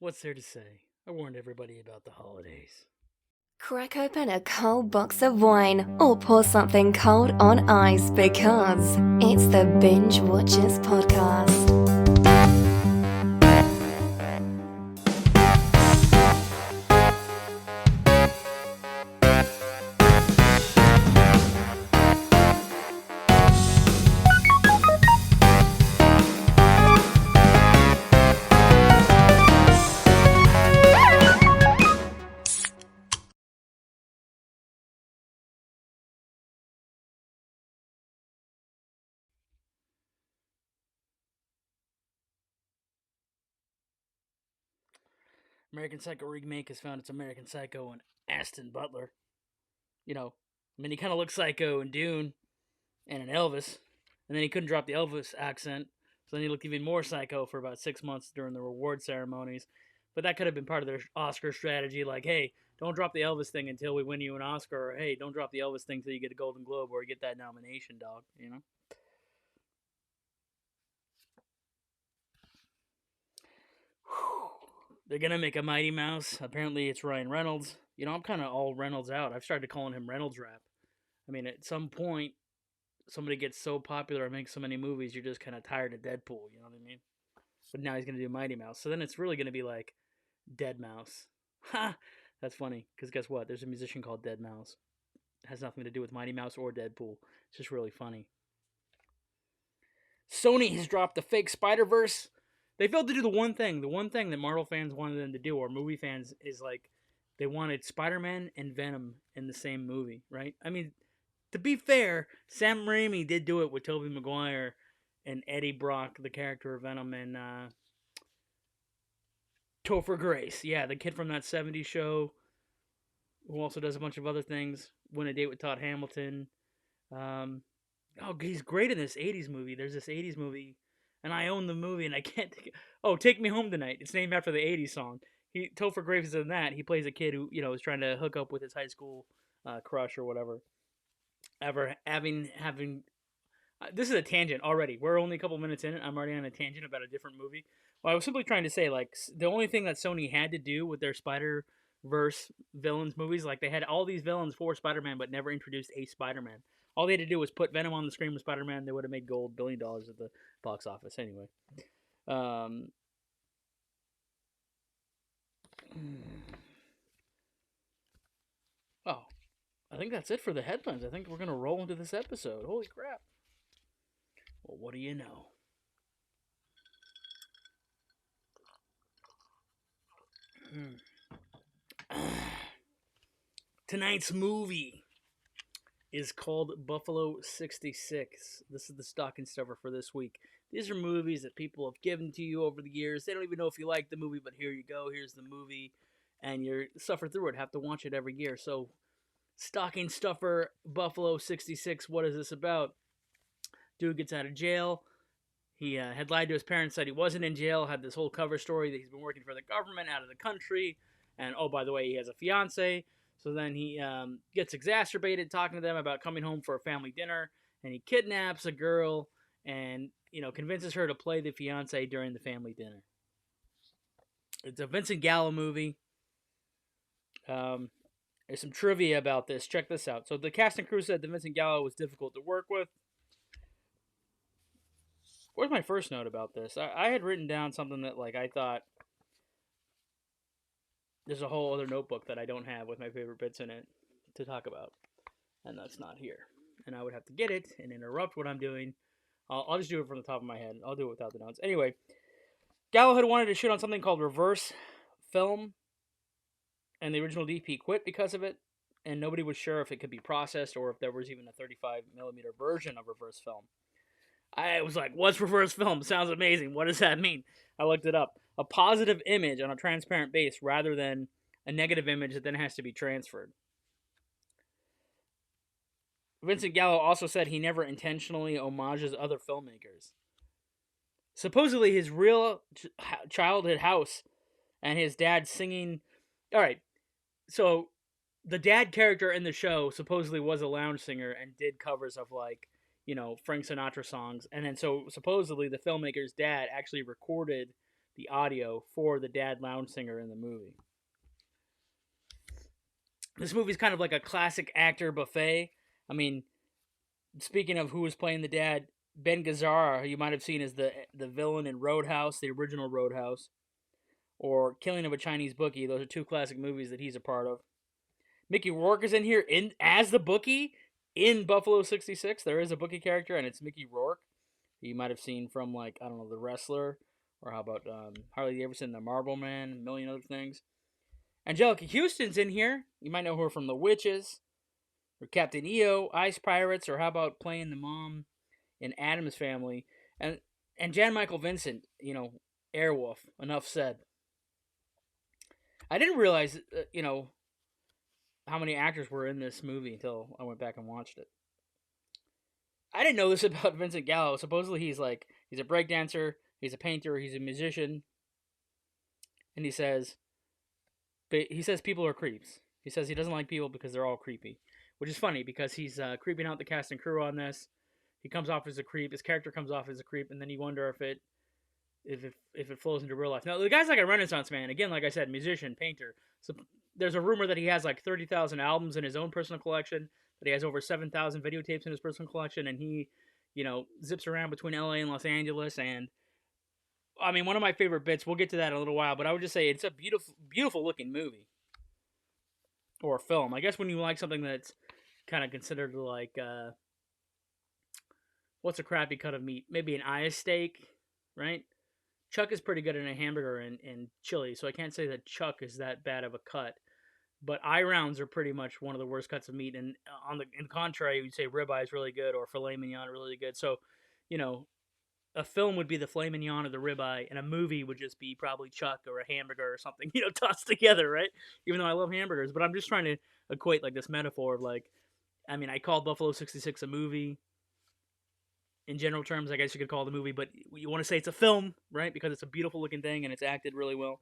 What's there to say? I warned everybody about the holidays. Crack open a cold box of wine or pour something cold on ice because it's the Binge-Watchers podcast. American Psycho remake has found its American Psycho in Aston Butler. He kind of looks psycho in Dune and in Elvis, and then he couldn't drop the Elvis accent, so then he looked even more psycho for about 6 months during the reward ceremonies. But that could have been part of their Oscar strategy, like, hey, don't drop the Elvis thing until we win you an Oscar, or hey, don't drop the Elvis thing until you get a Golden Globe or you get that nomination, dog. They're gonna make a Mighty Mouse. Apparently, it's Ryan Reynolds. I'm kind of all Reynolds out. I've started calling him Reynolds Rap. I mean, at some point, somebody gets so popular and makes so many movies, you're just kind of tired of Deadpool. You know what I mean? But now he's gonna do Mighty Mouse. So then it's really gonna be like Dead Mouse. Ha! That's funny because guess what? There's a musician called Dead Mouse. It has nothing to do with Mighty Mouse or Deadpool. It's just really funny. Sony has dropped the fake Spider-Verse. They failed to do the one thing that Marvel fans wanted them to do, or movie fans, is like they wanted Spider-Man and Venom in the same movie, right? I mean, to be fair, Sam Raimi did do it with Tobey Maguire and Eddie Brock, the character of Venom, and Topher Grace. Yeah, the kid from that '70s show who also does a bunch of other things. Win a Date with Todd Hamilton. Um, he's great in this '80s movie. There's this '80s movie, and I own the movie, and I can't. Take Me Home Tonight. It's named after the '80s song. Topher Grace is in that. He plays a kid who is trying to hook up with his high school crush or whatever. Ever having this is a tangent already. We're only a couple minutes in, and I'm already on a tangent about a different movie. Well, I was simply trying to say, like, the only thing that Sony had to do with their Spider Verse villains movies, like, they had all these villains for Spider-Man, but never introduced a Spider-Man. All they had to do was put Venom on the screen with Spider-Man. They would have made gold, $1 billion at the box office anyway. Um, oh, I think that's it for the headlines. I think we're gonna roll into this episode. Holy crap! Well, what do you know? Tonight's movie is called Buffalo 66. This is the stocking stuffer for this week. These are movies that people have given to you over the years. They don't even know if you like the movie, but here you go. Here's the movie. And you suffer through it, have to watch it every year. So, stocking stuffer, Buffalo 66. What is this about? Dude gets out of jail. He had lied to his parents, said he wasn't in jail, had this whole cover story that he's been working for the government out of the country. And, oh, by the way, he has a fiance. So then he gets exacerbated talking to them about coming home for a family dinner. And he kidnaps a girl and, convinces her to play the fiance during the family dinner. It's a Vincent Gallo movie. There's some trivia about this. Check this out. So the cast and crew said that Vincent Gallo was difficult to work with. Where's my first note about this? I had written down something that, like, I thought there's a whole other notebook that I don't have with my favorite bits in it to talk about. And that's not here. And I would have to get it and interrupt what I'm doing. I'll just do it from the top of my head. I'll do it without the notes. Anyway, Gallo had wanted to shoot on something called reverse film. And the original DP quit because of it. And nobody was sure if it could be processed or if there was even a 35mm version of reverse film. I was like, what's reverse film? Sounds amazing. What does that mean? I looked it up. A positive image on a transparent base rather than a negative image that then has to be transferred. Vincent Gallo also said he never intentionally homages other filmmakers. Supposedly his real childhood house and his dad singing... Alright, so the dad character in the show supposedly was a lounge singer and did covers of, like, Frank Sinatra songs. And then so supposedly the filmmaker's dad actually recorded the audio for the dad lounge singer in the movie. This movie's kind of like a classic actor buffet. I mean, speaking of who was playing the dad, Ben Gazzara, you might have seen as the villain in Roadhouse, the original Roadhouse, or Killing of a Chinese Bookie. Those are two classic movies that he's a part of. Mickey Rourke is in here as the bookie in Buffalo 66. There is a bookie character, and it's Mickey Rourke. You might have seen from, like, I don't know, The Wrestler, or how about Harley Davidson, The Marble Man, a million other things. Angelica Houston's in here. You might know her from The Witches, or Captain EO, Ice Pirates, or how about playing the mom in Addams Family. And Jan Michael Vincent, Airwolf. Enough said. I didn't realize, how many actors were in this movie until I went back and watched it. I didn't know this about Vincent Gallo. Supposedly he's a breakdancer, he's a painter, he's a musician, and he says people are creeps. He says he doesn't like people because they're all creepy, which is funny because he's creeping out the cast and crew on this. He comes off as a creep. His character comes off as a creep, and then you wonder if it flows into real life. Now the guy's like a Renaissance man. Again, like I said, musician, painter. So there's a rumor that he has like 30,000 albums in his own personal collection. That he has over 7,000 videotapes in his personal collection, and he, zips around between LA and Los Angeles. And I mean, one of my favorite bits. We'll get to that in a little while, but I would just say it's a beautiful, beautiful looking movie or film. I guess when you like something that's kind of considered like what's a crappy cut of meat? Maybe an eye steak, right? Chuck is pretty good in a hamburger and chili, so I can't say that Chuck is that bad of a cut. But eye rounds are pretty much one of the worst cuts of meat. And in contrary, you'd say ribeye is really good or filet mignon really good. So, a film would be the filet mignon or the ribeye, and a movie would just be probably Chuck or a hamburger or something, tossed together, right? Even though I love hamburgers, but I'm just trying to equate like this metaphor of like, I mean, I called Buffalo 66 a movie. In general terms, I guess you could call it a movie, but you want to say it's a film, right? Because it's a beautiful looking thing and it's acted really well.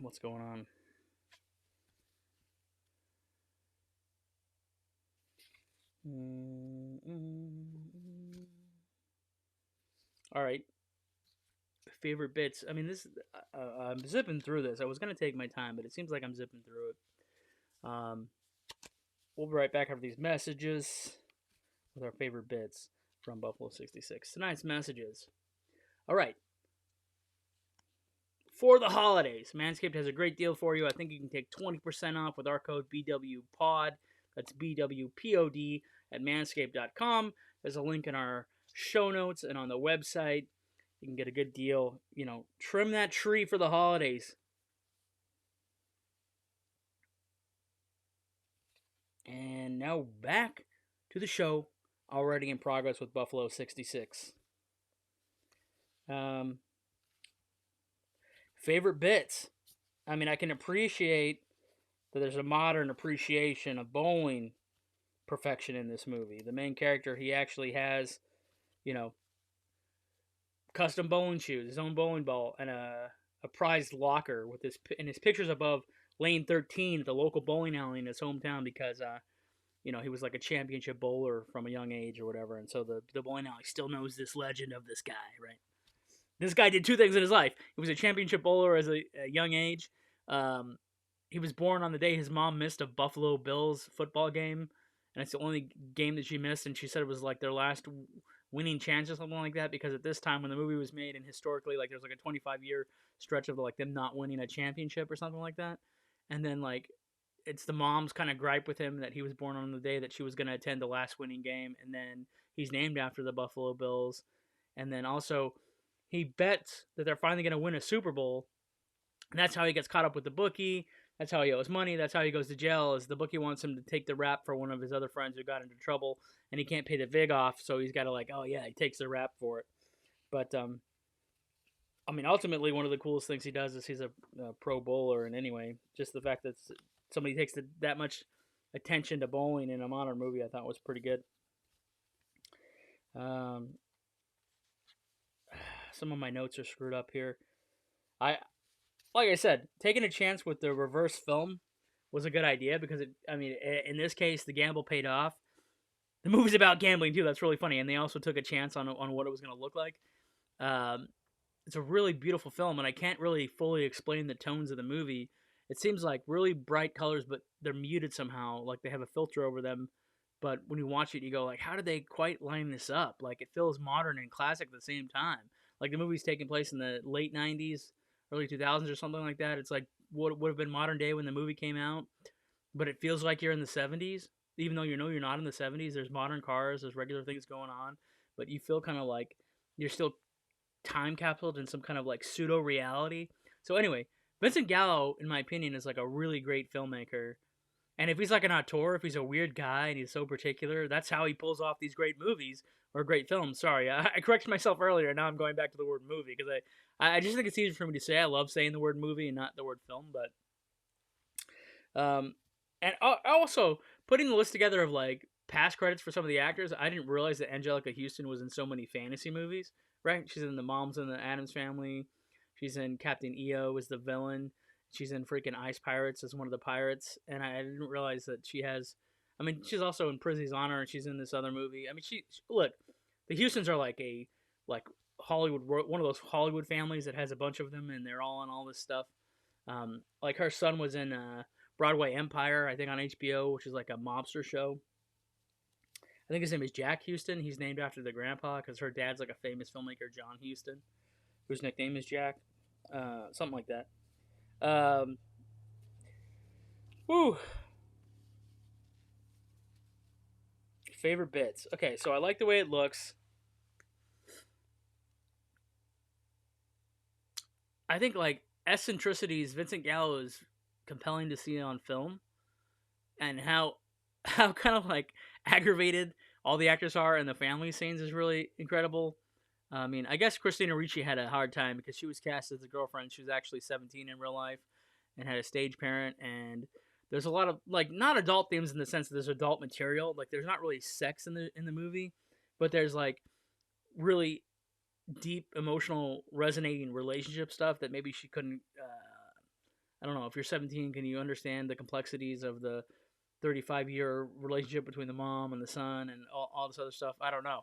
What's going on? All right. Favorite bits. I mean, I'm zipping through this. I was going to take my time, but it seems like I'm zipping through it. We'll be right back after these messages with our favorite bits from Buffalo 66. Tonight's messages. All right. For the holidays, Manscaped has a great deal for you. I think you can take 20% off with our code BWPOD. That's BWPOD at manscaped.com. There's a link in our show notes and on the website. You can get a good deal. Trim that tree for the holidays. And now back to the show, already in progress with Buffalo 66. Favorite bits. I mean, I can appreciate that there's a modern appreciation of bowling perfection in this movie. The main character, he actually has, custom bowling shoes, his own bowling ball, and a prized locker with his pictures above lane 13 at the local bowling alley in his hometown because, he was like a championship bowler from a young age or whatever. And so the bowling alley still knows this legend of this guy, right? This guy did two things in his life. He was a championship bowler as a young age. He was born on the day his mom missed a Buffalo Bills football game. And it's the only game that she missed. And she said it was like their last winning chance or something like that. Because at this time when the movie was made and historically, like there's like a 25-year stretch of like them not winning a championship or something like that. And then like it's the mom's kind of gripe with him that he was born on the day that she was going to attend the last winning game. And then he's named after the Buffalo Bills. And then also he bets that they're finally going to win a Super Bowl, and that's how he gets caught up with the bookie. That's how he owes money. That's how he goes to jail, is the bookie wants him to take the rap for one of his other friends who got into trouble, and he can't pay the vig off, so he's got to he takes the rap for it. But, I mean, ultimately, one of the coolest things he does is he's a pro bowler, and anyway, just the fact that somebody takes that much attention to bowling in a modern movie I thought was pretty good. Some of my notes are screwed up here. Like I said, taking a chance with the reverse film was a good idea because in this case, the gamble paid off. The movie's about gambling too. That's really funny, and they also took a chance on what it was going to look like. Um, it's a really beautiful film, and I can't really fully explain the tones of the movie. It seems like really bright colors, but they're muted somehow, like they have a filter over them. But when you watch it, you go like, how did they quite line this up? Like it feels modern and classic at the same time. Like the movie's taking place in the late '90s, early 2000s, or something like that. It's like what would have been modern day when the movie came out, but it feels like you're in the '70s, even though you know you're not in the '70s. There's modern cars, there's regular things going on, but you feel kind of like you're still time capsuled in some kind of like pseudo reality. So anyway, Vincent Gallo, in my opinion, is like a really great filmmaker. And if he's like an auteur, if he's a weird guy and he's so particular, that's how he pulls off these great movies or great films. Sorry, I corrected myself earlier. Now I'm going back to the word movie because I just think it's easier for me to say. I love saying the word movie and not the word film. But and also putting the list together of like past credits for some of the actors, I didn't realize that Angelica Houston was in so many fantasy movies. Right? She's in The Moms in the Addams Family. She's in Captain EO as the villain. She's in freaking Ice Pirates as one of the pirates. And I didn't realize that she has. I mean, she's also in Prizzy's Honor, and she's in this other movie. I mean, look. The Houstons are like Hollywood, one of those Hollywood families that has a bunch of them, and they're all in all this stuff. Like her son was in Broadway Empire, I think on HBO, which is like a mobster show. I think his name is Jack Houston. He's named after the grandpa because her dad's like a famous filmmaker, John Houston, whose nickname is Jack. Something like that. Um, whew. Favorite bits. Okay, so I like the way it looks. I think like eccentricities, Vincent Gallo is compelling to see on film, and how kind of like aggravated all the actors are in the family scenes is really incredible. I mean, I guess Christina Ricci had a hard time because she was cast as the girlfriend. She was actually 17 in real life and had a stage parent. And there's a lot of like not adult themes in the sense that there's adult material. Like there's not really sex in the movie, but there's like really deep emotional resonating relationship stuff that maybe she couldn't. I don't know. If you're 17, can you understand the complexities of the 35-year relationship between the mom and the son and all this other stuff? I don't know.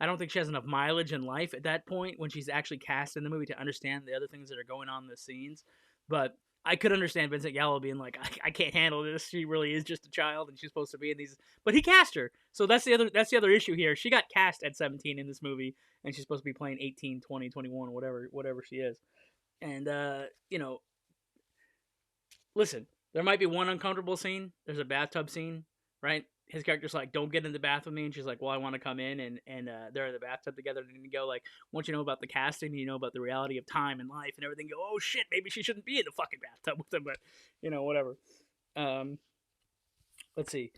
I don't think she has enough mileage in life at that point when she's actually cast in the movie to understand the other things that are going on in the scenes. But I could understand Vincent Gallo being like, I can't handle this. She really is just a child, and she's supposed to be in these. But he cast her, so that's the other issue here. She got cast at 17 in this movie, and she's supposed to be playing 18, 20, 21, whatever she is. And listen, there might be one uncomfortable scene. There's a bathtub scene, right? His character's like, "Don't get in the bath with me," and she's like, "Well, I want to come in," and they're in the bathtub together, and you go like, once you know about the casting, you know about the reality of time and life and everything. You go, "Oh shit, maybe she shouldn't be in the fucking bathtub with him," but whatever. Um, let's see.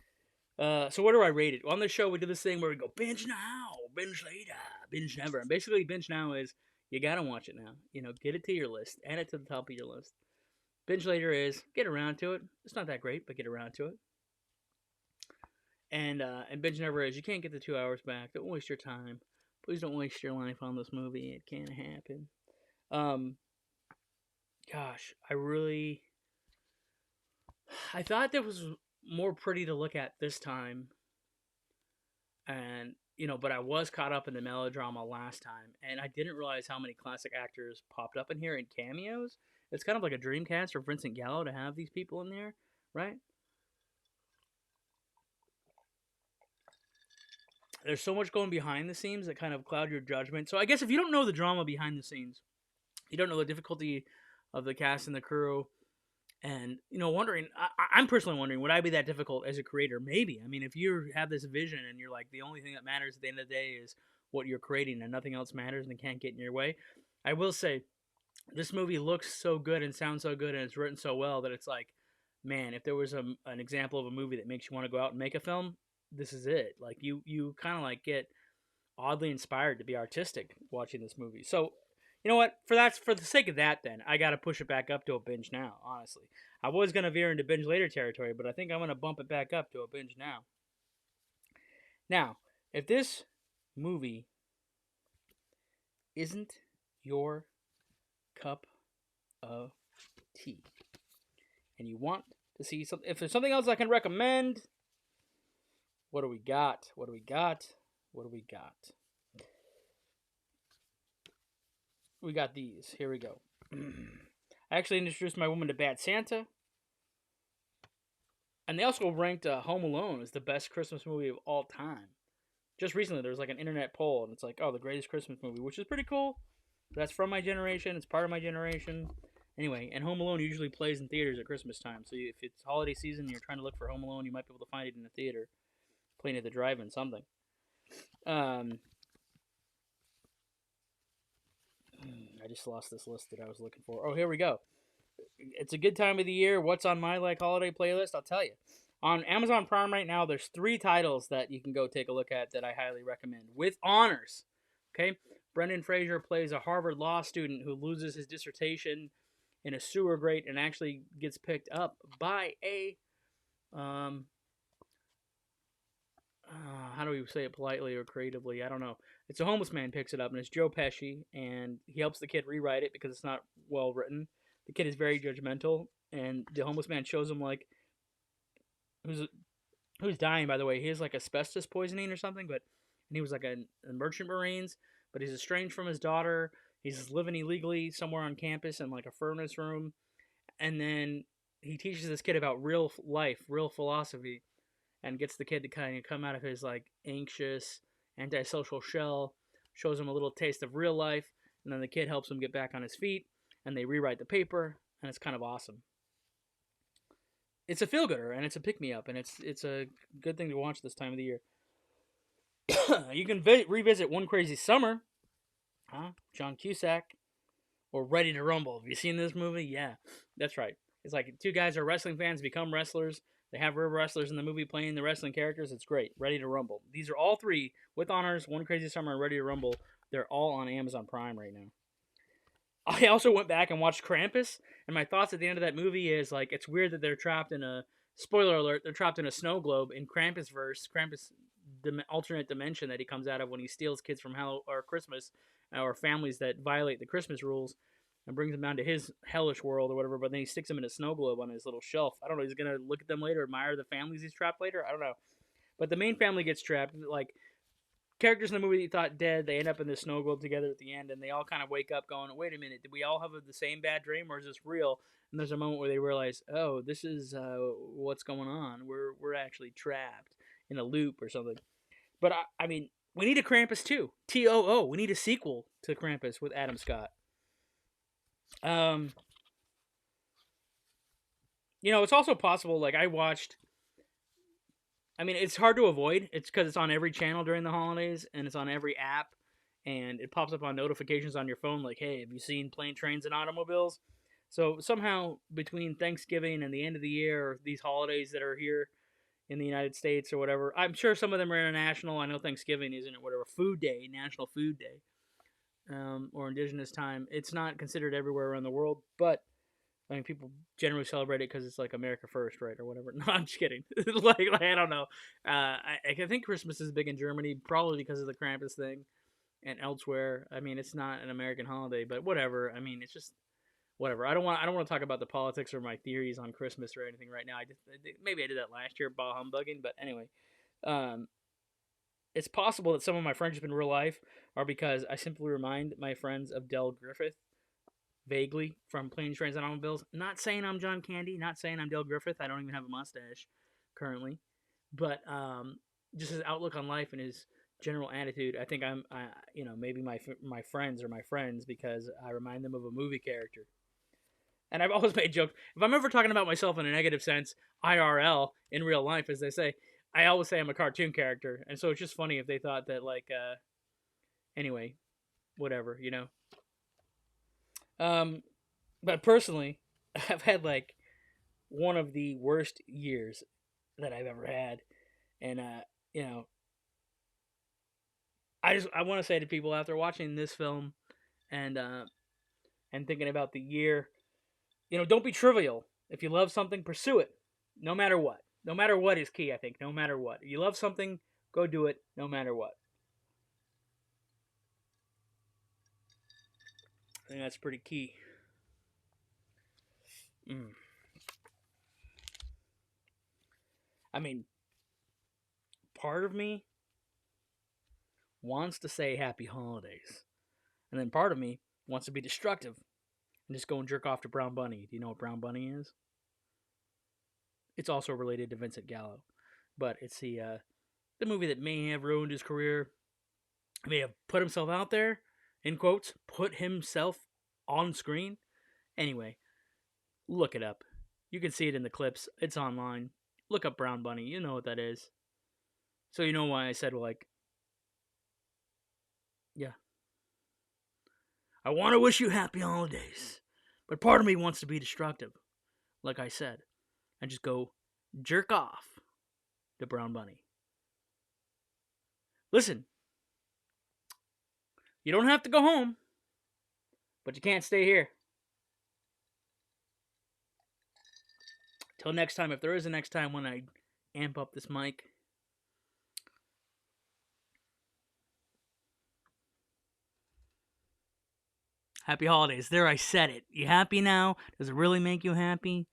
So what do I rate it? On the show, we do this thing where we go binge now, binge later, binge never. And basically, binge now is you gotta watch it now. Get it to your list, add it to the top of your list. Binge later is get around to it. It's not that great, but get around to it. And binge never is you can't get the 2 hours back. Don't waste your time. Please don't waste your life on this movie. It can't happen. Um, gosh, I thought that was more pretty to look at this time, and but I was caught up in the melodrama last time, and I didn't realize how many classic actors popped up in here in cameos. It's kind of like a dream cast for Vincent Gallo to have these people in there, right? There's so much going behind the scenes that kind of cloud your judgment. So I guess if you don't know the drama behind the scenes, you don't know the difficulty of the cast and the crew, and wondering, I'm personally wondering, would I be that difficult as a creator? Maybe. I mean, if you have this vision and you're like, the only thing that matters at the end of the day is what you're creating, and nothing else matters and can't get in your way. I will say, this movie looks so good and sounds so good and it's written so well that it's like, man, if there was an example of a movie that makes you want to go out and make a film, this is it. Like you kind of like get oddly inspired to be artistic watching this movie. So, you know what? For the sake of that, then I got to push it back up to a binge now. Honestly, I was gonna veer into binge later territory, but I think I'm gonna bump it back up to a binge now. Now, if this movie isn't your cup of tea, and you want to see something, if there's something else I can recommend, what do we got? What do we got? What do we got? We got these. Here we go. I actually introduced my woman to Bad Santa, and they also ranked Home Alone as the best Christmas movie of all time. Just recently, there was like an internet poll, and it's like, oh, the greatest Christmas movie, which is pretty cool. That's from my generation. It's part of my generation. Anyway, and Home Alone usually plays in theaters at Christmas time. So if it's holiday season and you're trying to look for Home Alone, you might be able to find it in the theater, playing at the drive-in, something. Um, I just lost this list that I was looking for. Oh, here we go. It's a good time of the year. What's on my holiday playlist? I'll tell you. On Amazon Prime right now, there's 3 titles that you can go take a look at that I highly recommend with honors. Okay, Brendan Fraser plays a Harvard law student who loses his dissertation in a sewer grate and actually gets picked up by a how do we say it politely or creatively? I don't know. It's a homeless man picks it up, and it's Joe Pesci, and he helps the kid rewrite it because it's not well written. The kid is very judgmental, and the homeless man shows him who's dying, by the way. He has asbestos poisoning or something, and he was a merchant marines, but he's estranged from his daughter. He's living illegally somewhere on campus in a furnace room, and then he teaches this kid about real life, real philosophy, and gets the kid to kind of come out of his anxious, antisocial shell, shows him a little taste of real life, and then the kid helps him get back on his feet, and they rewrite the paper, and it's kind of awesome. It's a feel-gooder, and it's a pick-me-up, and it's a good thing to watch this time of the year. You can revisit One Crazy Summer, John Cusack, or Ready to Rumble. Have you seen this movie? Yeah, that's right. It's like 2 guys are wrestling fans, become wrestlers. They have real wrestlers in the movie playing the wrestling characters. It's great. Ready to Rumble. These are all 3 with honors. One Crazy Summer and Ready to Rumble. They're all on Amazon Prime right now. I also went back and watched Krampus, and my thoughts at the end of that movie is it's weird that they're trapped in a spoiler alert. They're trapped in a snow globe in Krampusverse, Krampus alternate dimension that he comes out of when he steals kids from Christmas or families that violate the Christmas rules and brings them down to his hellish world or whatever. But then he sticks them in a snow globe on his little shelf. I don't know. He's gonna look at them later, admire the families he's trapped later. I don't know. But the main family gets trapped. Characters in the movie that you thought dead, they end up in the snow globe together at the end, and they all kind of wake up going, wait a minute, did we all have the same bad dream, or is this real? And there's a moment where they realize, oh, this is what's going on. We're actually trapped in a loop or something. But, I mean, we need a Krampus too. T-O-O. We need a sequel to Krampus with Adam Scott. It's also possible, I watched... I mean, it's hard to avoid. It's because it's on every channel during the holidays, and it's on every app, and it pops up on notifications on your phone like, hey, have you seen Plane, Trains, and Automobiles? So somehow, between Thanksgiving and the end of the year, or these holidays that are here in the United States or whatever, I'm sure some of them are international. I know Thanksgiving isn't it, whatever, Food Day, National Food Day, or Indigenous Time. It's not considered everywhere around the world, but I mean, people generally celebrate it because it's America first, right, or whatever. No, I'm just kidding. I don't know. I think Christmas is big in Germany, probably because of the Krampus thing, and elsewhere. I mean, it's not an American holiday, but whatever. I mean, it's just whatever. I don't want to talk about the politics or my theories on Christmas or anything right now. Maybe I did that last year, bah humbugging. But anyway, it's possible that some of my friendships in real life are because I simply remind my friends of Del Griffith vaguely from Planes, Trains, and Automobiles. Not saying I'm John Candy, not saying I'm Del Griffith. I don't even have a mustache currently, but just his outlook on life and his general attitude. I think maybe my friends are my friends because I remind them of a movie character. And I've always made jokes. If I'm ever talking about myself in a negative sense, IRL, in real life, as they say, I always say I'm a cartoon character. And so it's just funny if they thought that, anyway, whatever, But personally, I've had one of the worst years that I've ever had, and I want to say to people after watching this film, and thinking about the year, don't be trivial. If you love something, pursue it, no matter what. No matter what is key, I think. No matter what, if you love something, go do it, no matter what. I think that's pretty key. I mean, part of me wants to say happy holidays. And then part of me wants to be destructive and just go and jerk off to Brown Bunny. Do you know what Brown Bunny is? It's also related to Vincent Gallo, but it's the movie that may have ruined his career. May have put himself out there, in quotes, put himself on screen. Anyway, look it up. You can see it in the clips. It's online. Look up Brown Bunny. You know what that is. So you know why I said, like, yeah. I want to wish you happy holidays, but part of me wants to be destructive, like I said, and just go jerk off to Brown Bunny. Listen, you don't have to go home, but you can't stay here. Till next time, if there is a next time when I amp up this mic. Happy holidays. There, I said it. You happy now? Does it really make you happy?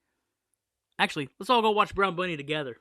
Actually, let's all go watch Brown Bunny together.